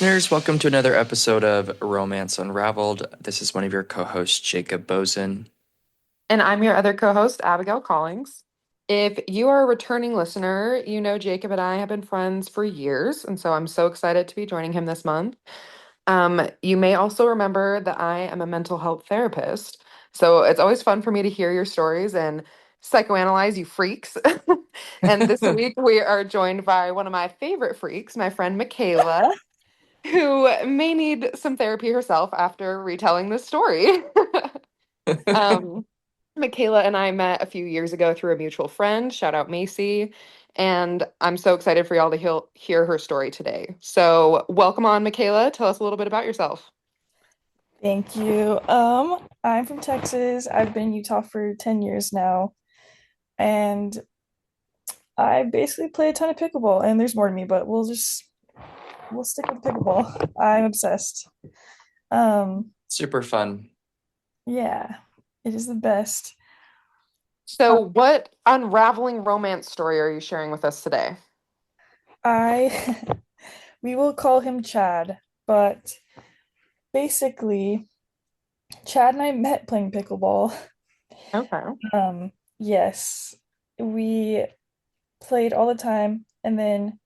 listeners, welcome to another episode of Romance Unraveled. This is one of your co-hosts, Jacob Bozen. And I'm your other co-host, Abigail Collings. If you are a returning listener, you know Jacob and I have been friends for years, and so I'm so excited to be joining him this month. You may also remember that I am a mental health therapist, so it's always fun for me to hear your stories and psychoanalyze you freaks. And this week we are joined by one of my favorite freaks, my friend Mckayla, who may need some therapy herself after retelling this story. Um, Mckayla and I met a few years ago through a mutual friend. Shout out Macy. And I'm so excited for y'all to hear her story today. So, welcome on, Mckayla. Tell us a little bit about yourself. Thank you. I'm from Texas. I've been in Utah for 10 years now, and I basically play a ton of pickleball, and there's more to me, but we'll stick with pickleball. I'm obsessed. Um, Super fun. yeah, it is the best. So, what unraveling romance story are you sharing with us today? I we will call him Chad, but basically Chad and I met playing pickleball. Okay. Yes, we played all the time, and then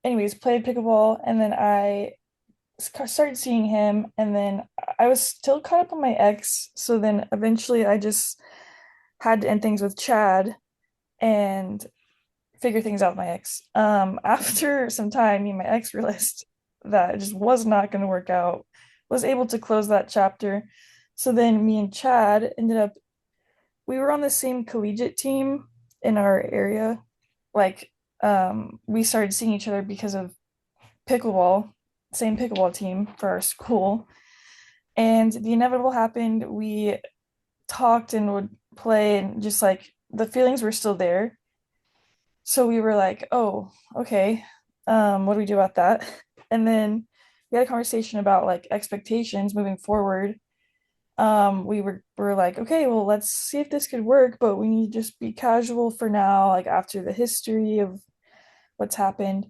anyways, played pickleball, and then I started seeing him, and then I was still caught up on my ex. So then eventually I just had to end things with Chad and figure things out with my ex. After some time, me and my ex realized that it just was not going to work out. Was able to close that chapter. So then me and Chad ended up, we were on the same collegiate team in our area. Like, we started seeing each other because of pickleball, same pickleball team for our school. And the inevitable happened. We talked and would play, and just like the feelings were still there. So we were like, oh, okay. What do we do about that? And then we had a conversation about like expectations moving forward. We were like, okay, well, let's see if this could work, but we need to just be casual for now, like after the history of what's happened.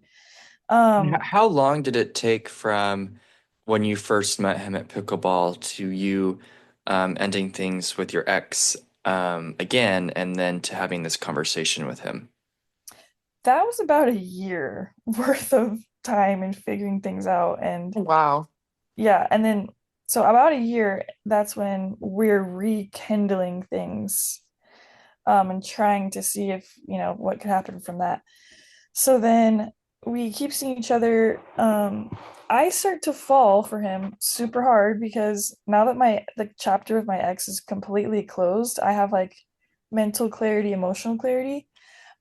Um, How long did it take from when you first met him at pickleball to you ending things with your ex again and then to having this conversation with him? that was about a year worth of time and figuring things out. And Wow. yeah, and then so about a year, that's when we're rekindling things, and trying to see if, what could happen from that. So then we keep seeing each other. I start to fall for him super hard because now that my the chapter of my ex is completely closed, I have like mental clarity, emotional clarity,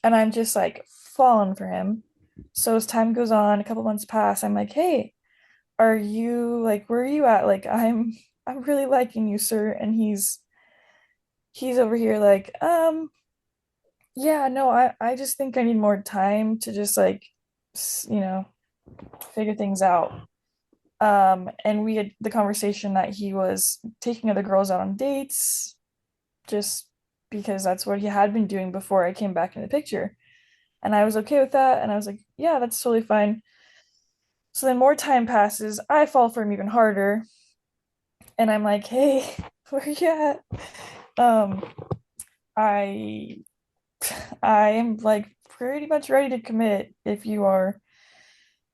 and I'm just like falling for him. So as time goes on, a couple months pass, I'm like, hey, are you like where are you at? Like I'm really liking you, sir. And he's over here like, yeah, no, I just think I need more time to just like you know, figure things out. And we had the conversation that he was taking other girls out on dates just because that's what he had been doing before I came back in the picture. And I was okay with that. And I was like, yeah, that's totally fine. So then more time passes. I fall for him even harder. And I'm like, hey, where you at? Um, I I am like pretty much ready to commit if you are.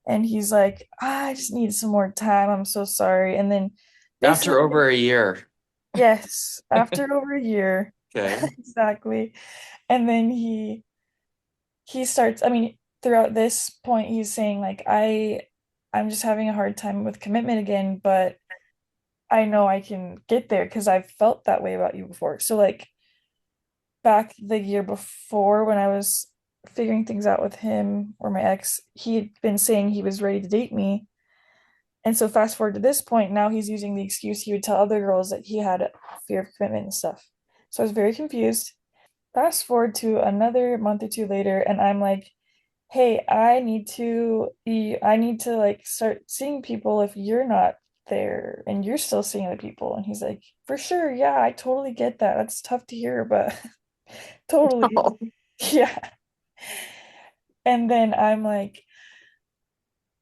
And he's like, I just need some more time. I'm so sorry. And then After basically, over a year. yes, after over a year, Okay. exactly. And then he starts, I mean, throughout this point, he's saying like, I'm just having a hard time with commitment again, but I know I can get there because I've felt that way about you before. So like back the year before when I was figuring things out with him or my ex, he had been saying he was ready to date me. And so fast forward to this point, now he's using the excuse he would tell other girls that he had fear of commitment and stuff. So I was very confused. Fast forward to another month or two later, and I'm like, hey, I need to like start seeing people if you're not there and you're still seeing other people. And he's like, for sure, yeah, I totally get that. That's tough to hear, but totally. Yeah. And then I'm like,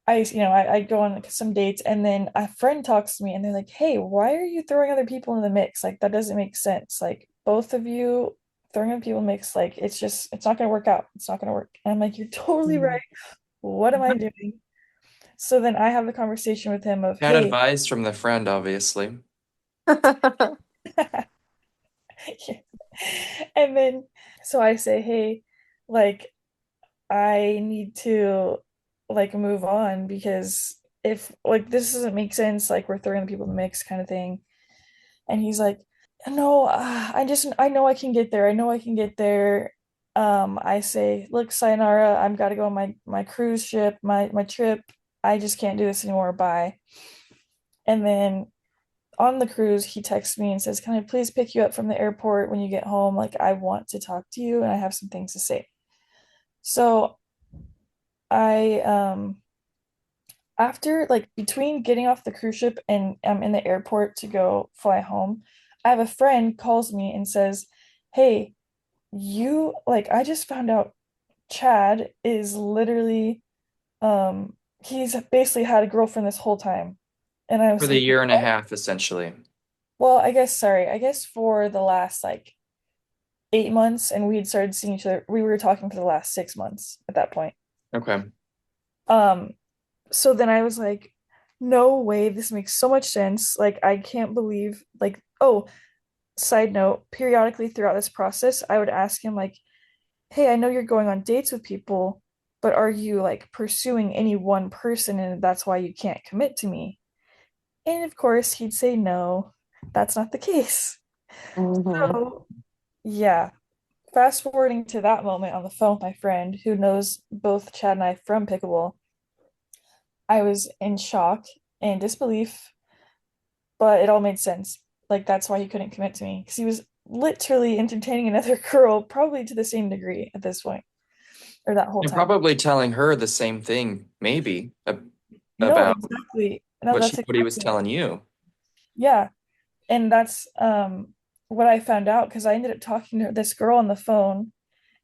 I go on like some dates and then a friend talks to me and they're like, "Hey, why are you throwing other people in the mix? Like that doesn't make sense. Like both of you throwing other people in the mix, like it's not gonna work out. It's not gonna work." And I'm like, "You're totally right. Mm. What am I doing?" So then I have the conversation with him of, Bad "Hey," advice from the friend, obviously. and then so I say, "Hey, like I need to like move on because if like this doesn't make sense, like we're throwing people in the mix kind of thing." And he's like, "No, I know I can get there. I know I can get there." I say, "Look, sayonara, I've got to go on my cruise ship, my trip. I just can't do this anymore. Bye." And then on the cruise, he texts me and says, "Can I please pick you up from the airport when you get home? Like, I want to talk to you and I have some things to say." So I after like between getting off the cruise ship and I'm in the airport to go fly home, I have a friend calls me and says, "Hey, you like I just found out Chad is literally he's basically had a girlfriend this whole time." And I For was the like, year and a "What?" half, essentially. Well, I guess for the last like 8 months, and we had started seeing each other. We were talking for the last 6 months at that point. Okay. Um, so then I was like, "No way, this makes so much sense. Like, I can't believe, like, oh, side note, periodically throughout this process, I would ask him, like, hey, I know you're going on dates with people, but are you like pursuing any one person and that's why you can't commit to me?" And of course, he'd say, "No, that's not the case." Hmm. So, yeah, fast forwarding to that moment on the phone with my friend who knows both Chad and I from Pickleball, I was in shock and disbelief, but it all made sense. Like that's why he couldn't commit to me because he was literally entertaining another girl, probably to the same degree at this point, or that whole And time. probably telling her the same thing, maybe, No, about exactly. No, that's what he was exactly it. telling you. Yeah. And that's what I found out because I ended up talking to this girl on the phone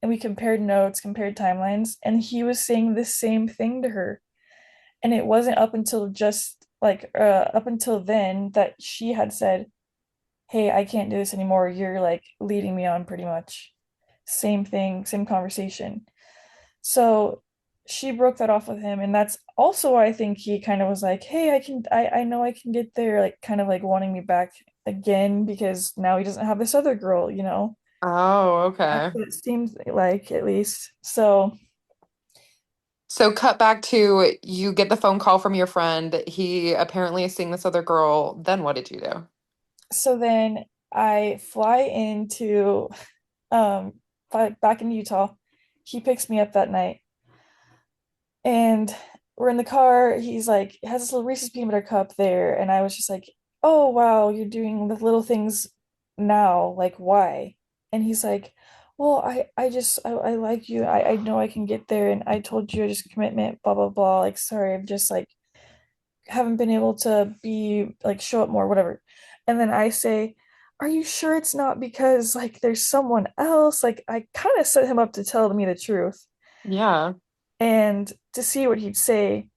and we compared notes, compared timelines, and he was saying the same thing to her. And it wasn't up until just like up until then that she had said, "Hey, I can't do this anymore. You're like leading me on pretty much." Same thing, same conversation. So she broke that off with him, and that's also why I think he kind of was like, "Hey, I know I can get there," like kind of like wanting me back again because now he doesn't have this other girl, you know? Oh, That's okay. what it seems like, at least. So, So cut back to you get the phone call from your friend. He apparently is seeing this other girl. Then what did you do? so then I fly into, back in Utah. He picks me up that night. And we're in the car. He's like, has this little Reese's peanut butter cup there. And I was just like, "Oh, wow, you're doing the little things now. Like, why?" And he's like, "Well, I like you. I know I can get there. And I told you just commitment, blah, blah, blah. Like, sorry, I've just like haven't been able to be like show up more, whatever." And then I say, "Are you sure it's not because like there's someone else?" Like, I kind of set him up to tell me the truth Yeah. and to see what he'd say.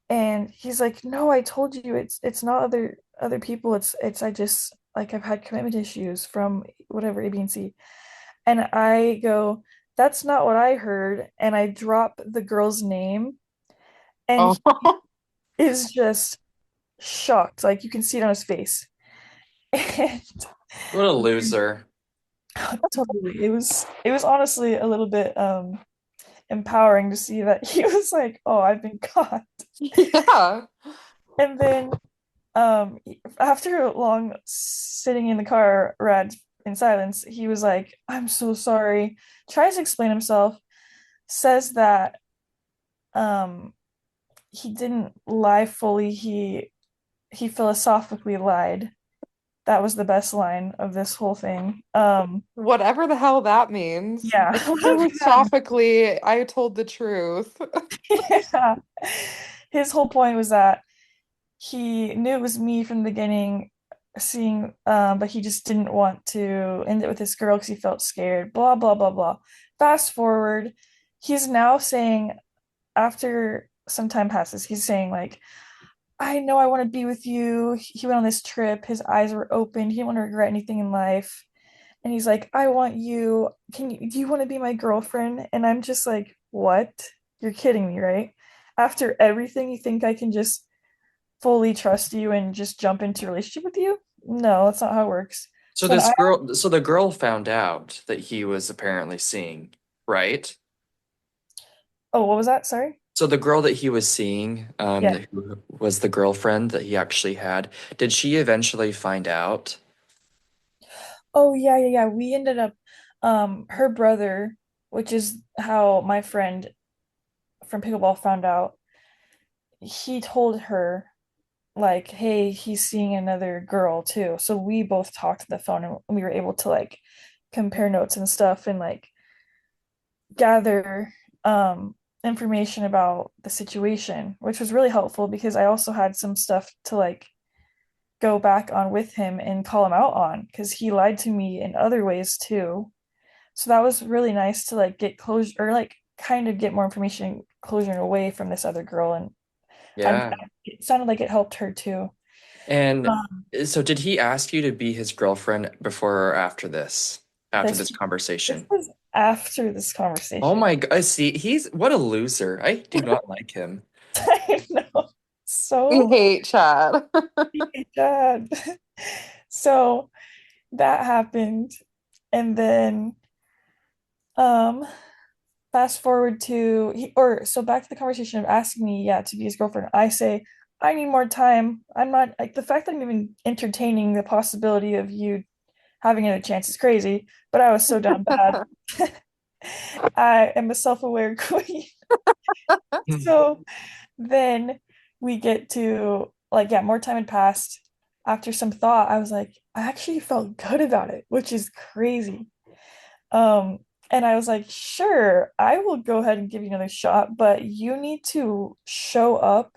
And he's like, "No, I told you it's not other people. It's I just like I've had commitment issues from whatever A, B, and C." And I go, "That's not what I heard." And I drop the girl's name, and Oh. he is just shocked. Like you can see it on his face. And What a loser. totally, it was honestly a little bit empowering to see that he was like, "Oh, I've been caught." Yeah. And then after long sitting in the car ride in silence, he was like, "I'm so sorry." Tries to explain himself, says that um he didn't lie fully, he philosophically lied. That was the best line of this whole thing. Whatever the hell that means. Yeah. Like philosophically, I told the truth. Yeah. His whole point was that he knew it was me from the beginning, seeing, but he just didn't want to end it with this girl because he felt scared. Blah blah blah blah. Fast forward, he's now saying after. some time passes, he's saying like, I know I want to be with you. He went on this trip. His eyes were open. He didn't want to regret anything in life. And he's like, I want you. Do you want to be my girlfriend? And I'm just like, what? You're kidding me, right? After everything, you think I can just fully trust you and just jump into a relationship with you? No, that's not how it works. So So then this I, girl, so the girl found out that he was apparently seeing, right? oh, what was that? Sorry. So the girl that he was seeing, Yeah. that who was the girlfriend that he actually had, did she eventually find out? Oh, yeah, yeah, yeah. We ended up, her brother, which is how my friend from Pickleball found out, he told her like, hey, he's seeing another girl too. So we both talked on the phone and we were able to like compare notes and stuff and like gather information about the situation, which was really helpful because I also had some stuff to like go back on with him and call him out on because he lied to me in other ways too. So that was really nice to like get closure or like kind of get more information closure away from this other girl and I'm Yeah. it sounded like it helped her too. And Um, so did he ask you to be his girlfriend before or after this this this conversation? was after this Oh conversation. my God, see, he's what a loser. I do not like him. I know. We So hate Chad. bad. So that happened. And then um fast forward to he or so back to the conversation of asking me, yeah, to be his girlfriend. I say, I need more time. I'm not like the fact that I'm even entertaining the possibility of you having another chance is crazy, but I was so down bad. I am a self-aware queen. So then we get to like, yeah, more time had passed. After some thought, I was like, I actually felt good about it, which is crazy. Um, and I was like, sure, I will go ahead and give you another shot, but you need to show up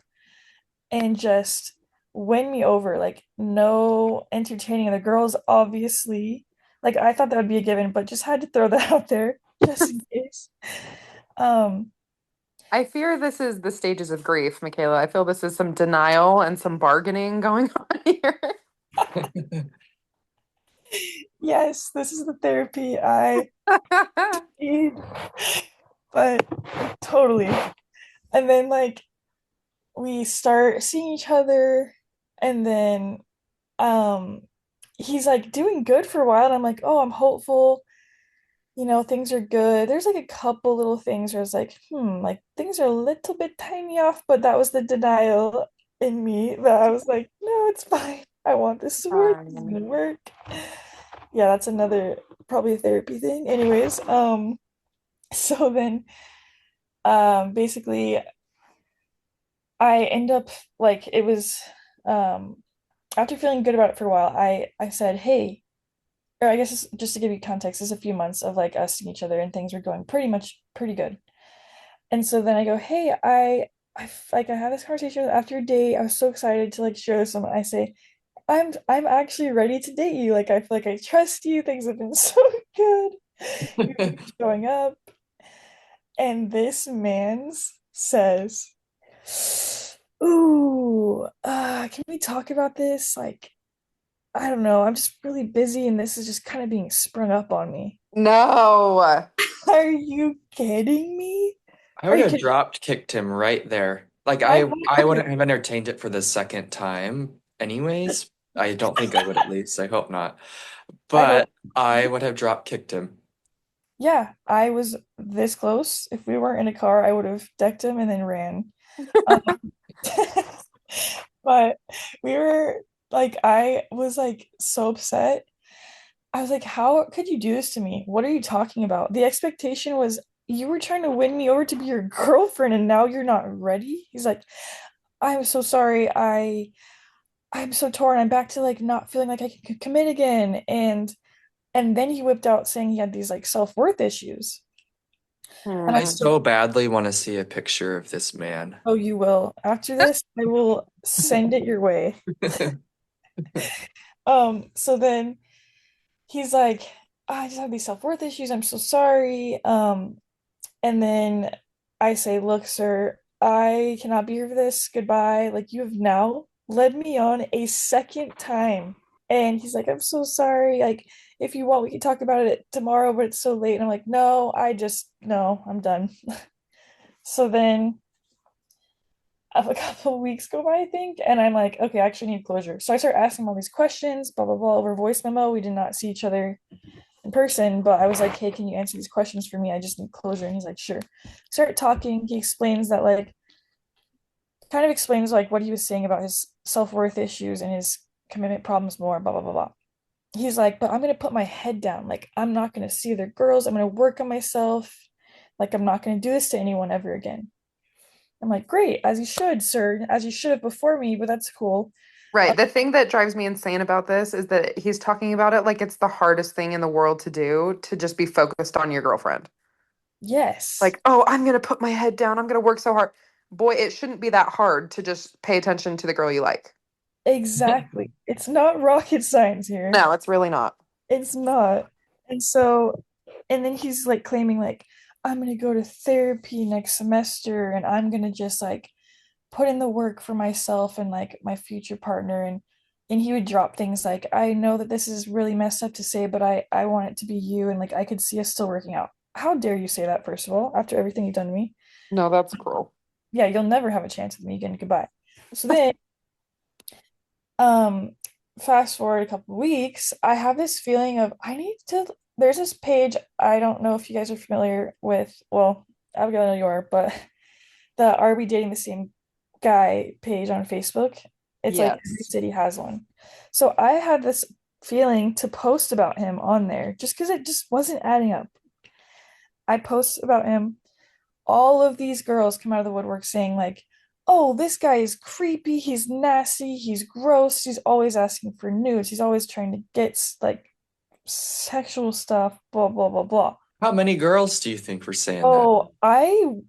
and just win me over. Like, no entertaining the girls, obviously. Like, I thought that would be a given, but just had to throw that out there just in case. Um, I fear this is the stages of grief, Michaela. I feel this is some denial and some bargaining going on here. yes, this is the therapy I need, but totally. And then, like, we start seeing each other, and then um he's like doing good for a while and I'm like, oh, I'm hopeful, things are good. There's like a couple little things where it's like, like things are a little bit tiny off, but that was the denial in me that I was like, no, it's fine. I want this to work. This is Fine. gonna work. Yeah, that's another probably a therapy thing. Anyways, so then basically I end up like it was um after feeling good about it for a while, I said, "Hey," or I guess just to give you context, it's a few months of like us seeing each other and things were going pretty much pretty good. And so then I go, "Hey, like I had this conversation after a date. I was so excited to like share this with someone. I say, I'm actually ready to date you. Like I feel like I trust you. Things have been so good. You've been showing up." And this man's says, "Ooh, can we talk about this? Like, I don't know. I'm just really busy and this is just kind of being sprung up on me." No. Are you kidding me? I Are would you have kidding? dropped kicked him right there. Like I I wouldn't have entertained it for the second time anyways. I don't think I would at least. I hope not. I hope. But I would have drop kicked him. Yeah, I was this close. If we weren't in a car, I would have decked him and then ran. Um, but we were like, I was like so upset. I was like, how could you do this to me? What are you talking about? The expectation was you were trying to win me over to be your girlfriend and now you're not ready. He's like, I'm so sorry. I'm so torn. I'm back to like not feeling like I can commit again. And then he whipped out saying he had these like self-worth issues. And I I Hmm. was like, so badly want to see a picture of this man. oh, you will. After this, I will send it your way. So then he's like, I just have these self-worth issues. I'm so sorry. And then I say, look, sir, I cannot be here for this. Goodbye. Like, you have now led me on a second time. And he's like, I'm so sorry. Like, if you want, we can talk about it tomorrow, but it's so late. And I'm like, no, no, I'm done. So then a couple of weeks go by, I think, and I'm like, okay, I actually need closure. So I start asking him all these questions, blah, blah, blah, over voice memo. We did not see each other in person, but I was like, hey, can you answer these questions for me? I just need closure. And he's like, sure. Start talking. He explains that, like, kind of explains like what he was saying about his self-worth issues and his commitment problems more, blah, blah, blah, blah. He's like, but I'm gonna put my head down. Like, I'm not gonna see other girls. I'm gonna work on myself. Like, I'm not gonna do this to anyone ever again. I'm like, great, as you should, sir, as you should have before me, but that's cool. Right. The thing that drives me insane about this is that he's talking about it like it's the hardest thing in the world to do to just be focused on your girlfriend. Yes, Like, oh, I'm gonna put my head down. I'm gonna work so hard. Boy, it shouldn't be that hard to just pay attention to the girl you like. exactly. It's not rocket science here. No, it's really not. It's not. And so, and then he's like claiming, like, I'm gonna go to therapy next semester and I'm gonna just like put in the work for myself and like my future partner. And he would drop things like, I know that this is really messed up to say, but I want it to be you and like I could see us still working out. How dare you say that, first of all, after everything you've done to me? No, that's cruel. Yeah, you'll never have a chance with me again. Goodbye. So then, um, fast forward a couple weeks, I have this feeling of I need to. There's this page, I don't know if you guys are familiar with, well, Abigail, I know you are, but the Are We Dating the Same Guy page on Facebook. It's like every Yes. city has one. So I had this feeling to post about him on there just because it just wasn't adding up. I post about him. All of these girls come out of the woodwork saying, like, oh, this guy is creepy. He's nasty. He's gross. He's always asking for nudes. He's always trying to get like sexual stuff, blah, blah, blah, blah. How many girls do you think were saying that? Oh,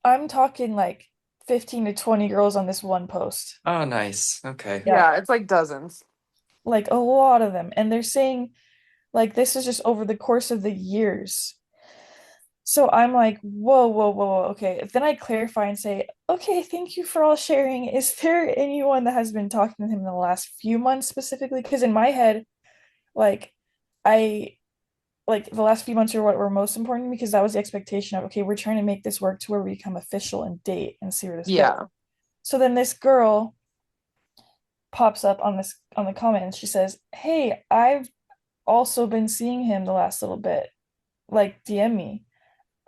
I'm talking like 15 to 20 girls on this one post. Oh, nice. Okay. Yeah, Yeah, it's like dozens. like a lot of them. And they're saying like this is just over the course of the years. So I'm like, whoa, whoa, whoa, okay. Then I clarify and say, okay, thank you for all sharing. Is there anyone that has been talking to him in the last few months specifically? Because in my head, like, I like the last few months are what were most important because that was the expectation of, okay, we're trying to make this work to where we become official and date and see where this goes. Yeah. So then this girl pops up on this on the comment and she says, hey, I've also been seeing him the last little bit. Like, DM me.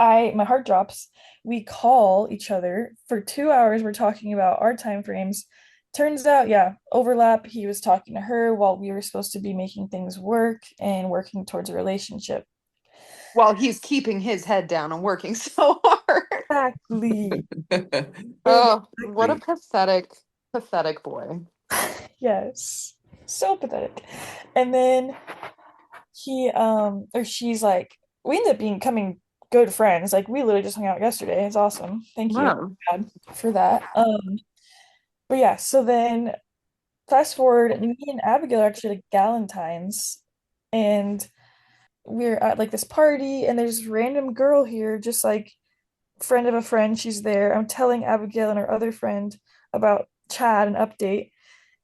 My heart drops. We call each other for 2 hours. We're talking about our time frames. Turns out, yeah, overlap. He was talking to her while we were supposed to be making things work and working towards a relationship. While he's keeping his head down and working so hard. Exactly. Oh, what a Exactly. pathetic, pathetic boy. Yes. So pathetic. And then he or she's like, we ended up becoming good friends. Like we literally just hung out yesterday. It's awesome. Thank you, Wow. God, for that. But yeah, so then fast forward, me and Abigail are actually like Galentine's, and we're at like this party, and there's this random girl here, just like friend of a friend. She's there. I'm telling Abigail and her other friend about Chad, an update,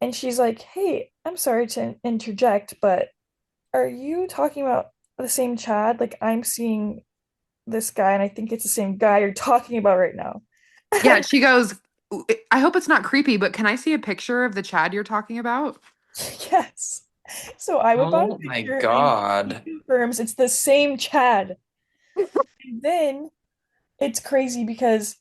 and she's like, "Hey, I'm sorry to interject, but are you talking about the same Chad? Like I'm seeing this guy, and I think it's the same guy you're talking about right now." Yeah, she goes, I hope it's not creepy, but can I see a picture of the Chad you're talking about? Yes. So I whip out a Oh my picture and he God. confirms it's the same Chad. And then it's crazy because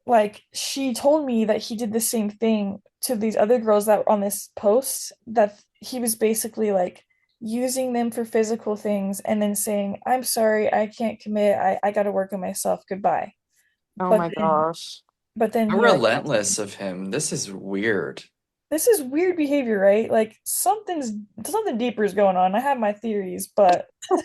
like she told me that he did the same thing to these other girls that were on this post, that he was basically like using them for physical things and then saying, I'm sorry, I can't commit. I gotta work on myself. Goodbye. Oh But my then gosh. but then How he like relentless of him. This is weird. this is weird behavior, right? Like something deeper is going on. I have my theories, but I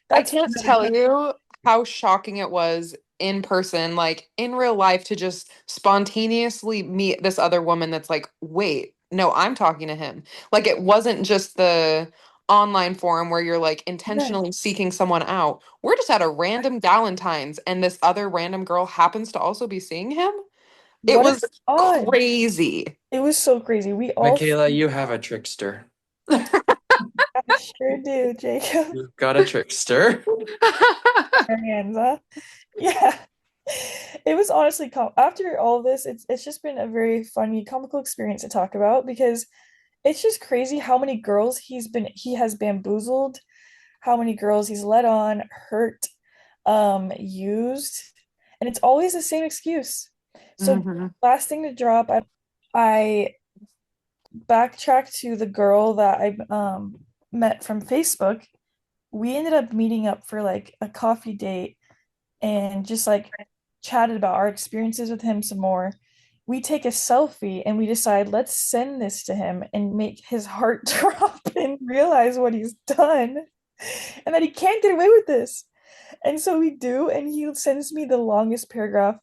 that's for can't another tell time. you how shocking it was in person, like in real life, to just spontaneously meet this other woman that's like, wait, no, I'm talking to him. Like it wasn't just the online forum where you're like Yes. intentionally seeking someone out. We're just at a random Galentine's and this other random girl happens to also be seeing him. It What is was odd? crazy. It was so crazy. We all Mckayla, you have a trickster. I sure do, Jacob. You've got a trickster. Our hands, huh? Yeah. It was honestly after all of this, it's just been a very funny, comical experience to talk about because it's just crazy how many girls he has bamboozled, how many girls he's led on, hurt, used, and it's always the same excuse. So Hmm. last thing to drop, I backtracked to the girl that I met from Facebook. We ended up meeting up for like a coffee date and just like chatted about our experiences with him some more. We take a selfie and we decide, let's send this to him and make his heart drop and realize what he's done and that he can't get away with this. And so we do, and he sends me the longest paragraph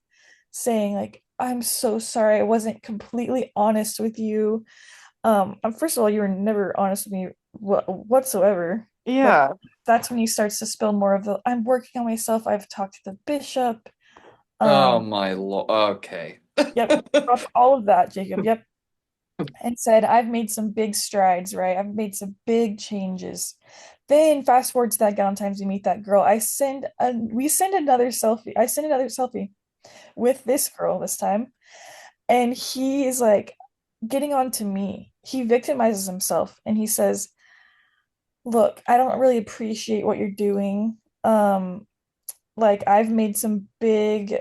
saying, like, I'm so sorry I wasn't completely honest with you. First of all, you were never honest with me whatsoever. But Yeah. that's when he starts to spill more of the I'm working on myself. I've talked to the bishop. Oh Um, my Lord. Okay. yep, dropped all of that, Jacob. Yep. And said, I've made some big strides, right? I've made some big changes. Then fast forward to that Valentine's, we meet that girl. We send another selfie. I send another selfie with this girl this time. And he is like getting on to me. He victimizes himself and he says, look, I don't really appreciate what you're doing. Like I've made some big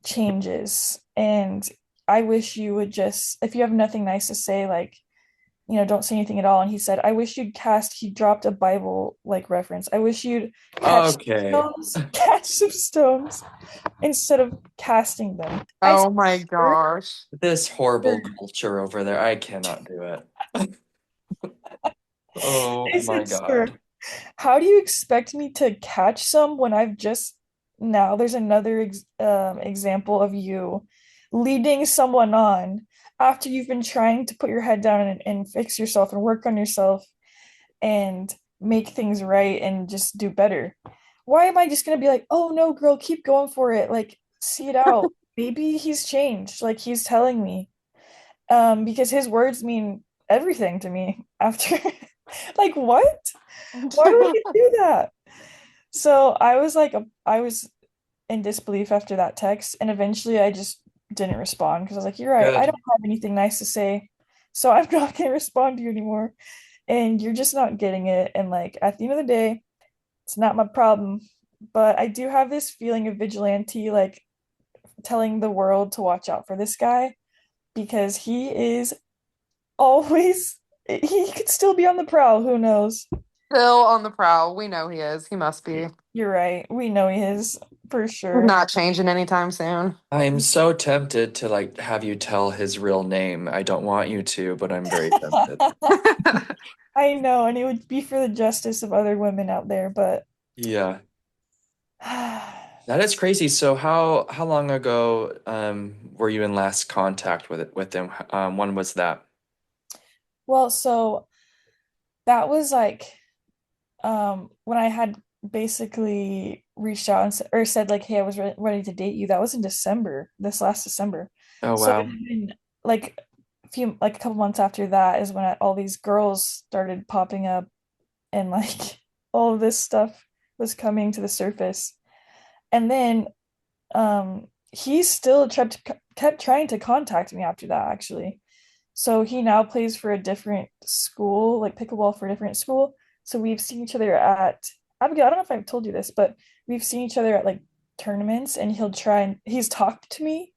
changes and I wish you would just, if you have nothing nice to say, like, don't say anything at all. And he said, I wish he dropped a Bible like reference. I wish you'd Okay. catch some stones instead of casting them. I said, Oh my sure, gosh. This horrible sure. culture over there. I cannot do it. Oh I my said, sir, God. how do you expect me to catch some when I've just now there's another example of you leading someone on after you've been trying to put your head down and fix yourself and work on yourself and make things right and just do better. Why am I just gonna be like, oh no, girl, keep going for it, like see it out. Maybe he's changed, like he's telling me. Because his words mean everything to me after like what? Why would you do that? So I was in disbelief after that text, and eventually I just didn't respond because I was like, you're right, I Good. don't have anything nice to say, so I'm not gonna respond to you anymore. And you're just not getting it. And like at the end of the day, it's not my problem. But I do have this feeling of vigilante, like telling the world to watch out for this guy because he is always he could still be on the prowl, who knows? Still on the prowl. We know he is. He must be. You're right. We know he is for He's sure. not changing anytime soon. I'm so tempted to like have you tell his real name. I don't want you to, but I'm very tempted. I know, and it would be for the justice of other women out there, but Yeah. That is crazy. So how long ago were you in last contact with them? When was that? well, so that was like when I had basically reached out and or said like, "Hey, I was ready to date you." That was in December, this last December. Oh So it wow. had been like a couple months after that is when all these girls started popping up and like all of this stuff was coming to the surface. And then he still kept trying to contact me after that actually. So he now plays for a different school, like pickleball for a different school. So we've seen each other at Abigail, I don't know if I've told you this, but we've seen each other at like tournaments and he's talked to me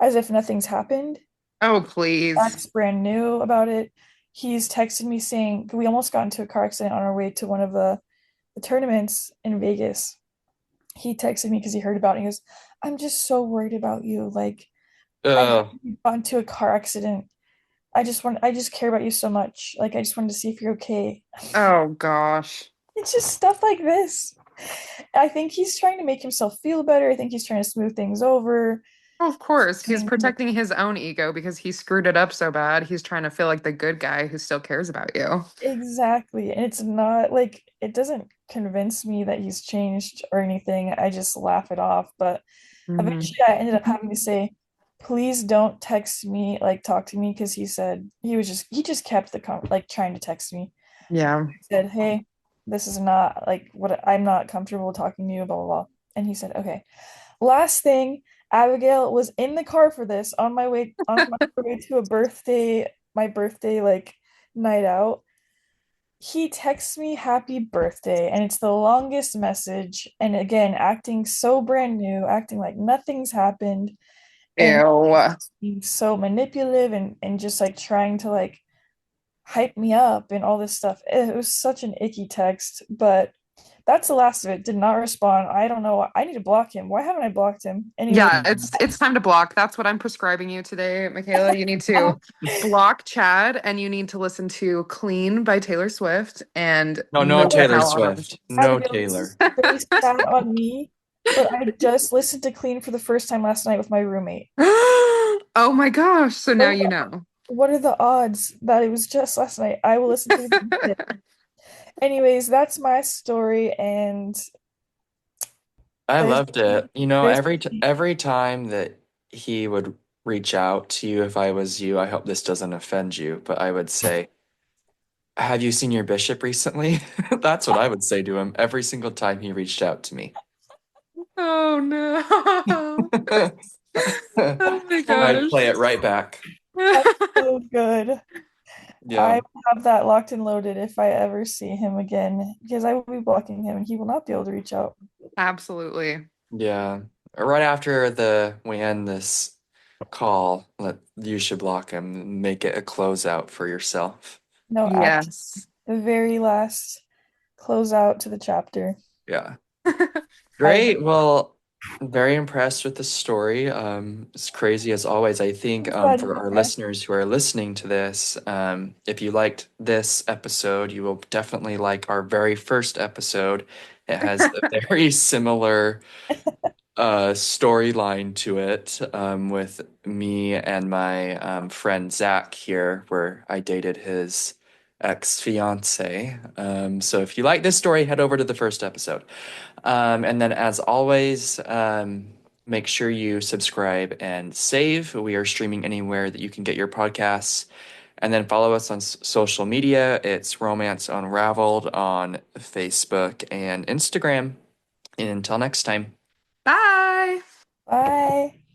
as if nothing's happened. Oh, please. Acts brand new about it. He's texted me saying we almost got into a car accident on our way to one of the tournaments in Vegas. He texted me because he heard about it. He goes, I'm just so worried about you. Like, I heard Uh, you got into a car accident. I just care about you so much. Like, I just wanted to see if you're okay. Oh gosh. It's just stuff like this. I think he's trying to make himself feel better. I think he's trying to smooth things over. Well, of course, he's And protecting his own ego because he screwed it up so bad. He's trying to feel like the good guy who still cares about you. exactly. And it's not like it doesn't convince me that he's changed or anything. I just laugh it off. But Hmm. eventually I ended up having to say, please don't text me, like talk to me, because he just kept like trying to text me. Yeah. He said, "Hey, this is not like what I'm not comfortable talking to you, blah blah blah." And he said, "Okay." Last thing, Abigail was in the car for this on my way to my birthday like night out. He texts me happy birthday, and it's the longest message. And again, acting so brand new, acting like nothing's happened, and Ew. being so manipulative and just like trying to like hype me up and all this stuff. It was such an icky text, but that's the last of it. Did not respond. I don't know. I need to block him. Why haven't I blocked him? Anyway, Yeah, it's time to block. That's what I'm prescribing you today, Mckayla. You need to block Chad and you need to listen to Clean by Taylor Swift and No, no move the Taylor hell on. Swift. No Abigail, this Taylor. is really sad on me, but I just listened to Clean for the first time last night with my roommate. Oh my gosh. So now What you know. what are the odds that it was just last night? I will listen to it again today. Anyways, that's my story, and I there's loved it. You know, there's every time that he would reach out to you, if I was you, I hope this doesn't offend you, but I would say, "Have you seen your bishop recently?" That's what I would say to him every single time he reached out to me. Oh no. Oh my I'd gosh. play it right back. that's so good. I Yeah. will have that locked and loaded if I ever see him again, because I will be blocking him and he will not be able to reach out. Absolutely. Yeah. Right after the we end this call, you should block him and make it a closeout for yourself. No, absolutely. Yes. The very last closeout to the chapter. Yeah. I Great. Well, very impressed with the story. It's crazy as always. I think I'm glad you're for our impressed. listeners who are listening to this, if you liked this episode, you will definitely like our very first episode. It has a very similar storyline to it with me and my friend Zach here, where I dated his ex-fiance. So if you like this story, head over to the first episode. And then, as always, make sure you subscribe and save. We are streaming anywhere that you can get your podcasts. And then follow us on social media. It's Romance Unraveled on Facebook and Instagram. And until next time. Bye. Bye.